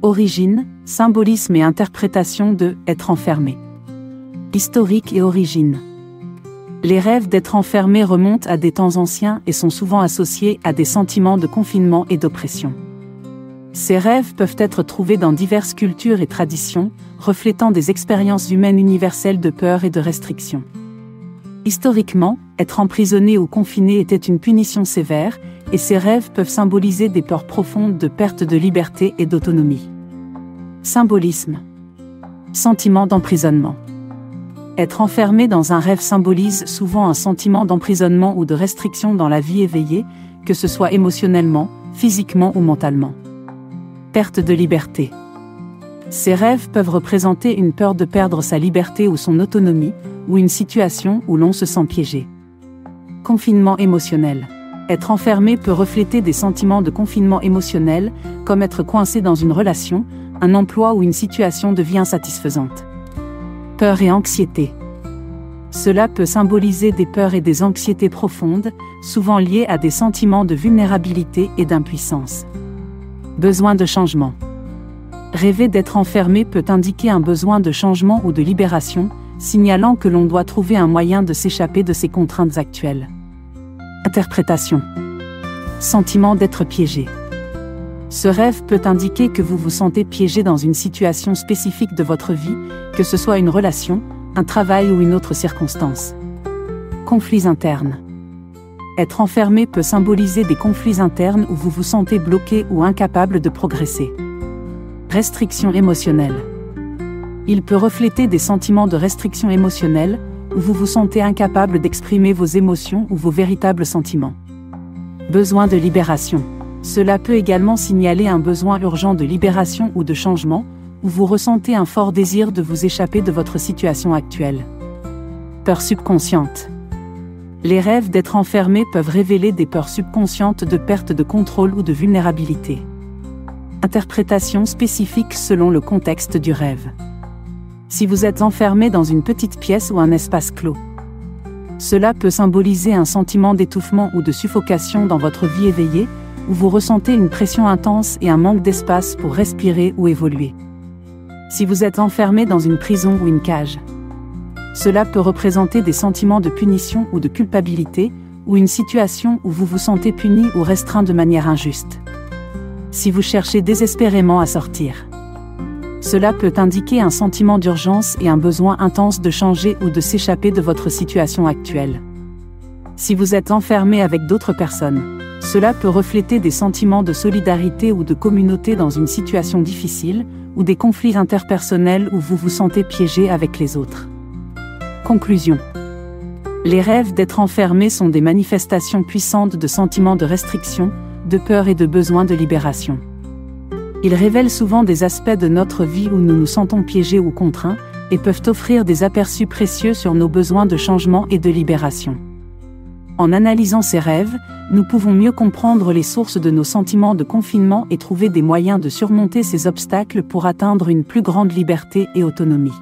Origine, symbolisme et interprétation de « être enfermé ». Historique et origine. Les rêves d'être enfermé remontent à des temps anciens et sont souvent associés à des sentiments de confinement et d'oppression. Ces rêves peuvent être trouvés dans diverses cultures et traditions, reflétant des expériences humaines universelles de peur et de restriction. Historiquement, être emprisonné ou confiné était une punition sévère, et ces rêves peuvent symboliser des peurs profondes de perte de liberté et d'autonomie. Symbolisme. Sentiment d'emprisonnement. Être enfermé dans un rêve symbolise souvent un sentiment d'emprisonnement ou de restriction dans la vie éveillée, que ce soit émotionnellement, physiquement ou mentalement. Perte de liberté. Ces rêves peuvent représenter une peur de perdre sa liberté ou son autonomie, ou une situation où l'on se sent piégé. Confinement émotionnel. Être enfermé peut refléter des sentiments de confinement émotionnel, comme être coincé dans une relation, un emploi ou une situation de vie insatisfaisante. Peur et anxiété. Cela peut symboliser des peurs et des anxiétés profondes, souvent liées à des sentiments de vulnérabilité et d'impuissance. Besoin de changement. Rêver d'être enfermé peut indiquer un besoin de changement ou de libération, signalant que l'on doit trouver un moyen de s'échapper de ces contraintes actuelles. Interprétation. Sentiment d'être piégé. Ce rêve peut indiquer que vous vous sentez piégé dans une situation spécifique de votre vie, que ce soit une relation, un travail ou une autre circonstance. Conflits internes. Être enfermé peut symboliser des conflits internes où vous vous sentez bloqué ou incapable de progresser. Restriction émotionnelle. Il peut refléter des sentiments de restriction émotionnelle, où vous vous sentez incapable d'exprimer vos émotions ou vos véritables sentiments. Besoin de libération. Cela peut également signaler un besoin urgent de libération ou de changement, où vous ressentez un fort désir de vous échapper de votre situation actuelle. Peur subconsciente. Les rêves d'être enfermé peuvent révéler des peurs subconscientes de perte de contrôle ou de vulnérabilité. Interprétation spécifique selon le contexte du rêve. Si vous êtes enfermé dans une petite pièce ou un espace clos, cela peut symboliser un sentiment d'étouffement ou de suffocation dans votre vie éveillée, où vous ressentez une pression intense et un manque d'espace pour respirer ou évoluer. Si vous êtes enfermé dans une prison ou une cage, cela peut représenter des sentiments de punition ou de culpabilité, ou une situation où vous vous sentez puni ou restreint de manière injuste. Si vous cherchez désespérément à sortir, cela peut indiquer un sentiment d'urgence et un besoin intense de changer ou de s'échapper de votre situation actuelle. Si vous êtes enfermé avec d'autres personnes, cela peut refléter des sentiments de solidarité ou de communauté dans une situation difficile, ou des conflits interpersonnels où vous vous sentez piégé avec les autres. Conclusion. Les rêves d'être enfermé sont des manifestations puissantes de sentiments de restriction, de peur et de besoin de libération. Ils révèlent souvent des aspects de notre vie où nous nous sentons piégés ou contraints, et peuvent offrir des aperçus précieux sur nos besoins de changement et de libération. En analysant ces rêves, nous pouvons mieux comprendre les sources de nos sentiments de confinement et trouver des moyens de surmonter ces obstacles pour atteindre une plus grande liberté et autonomie.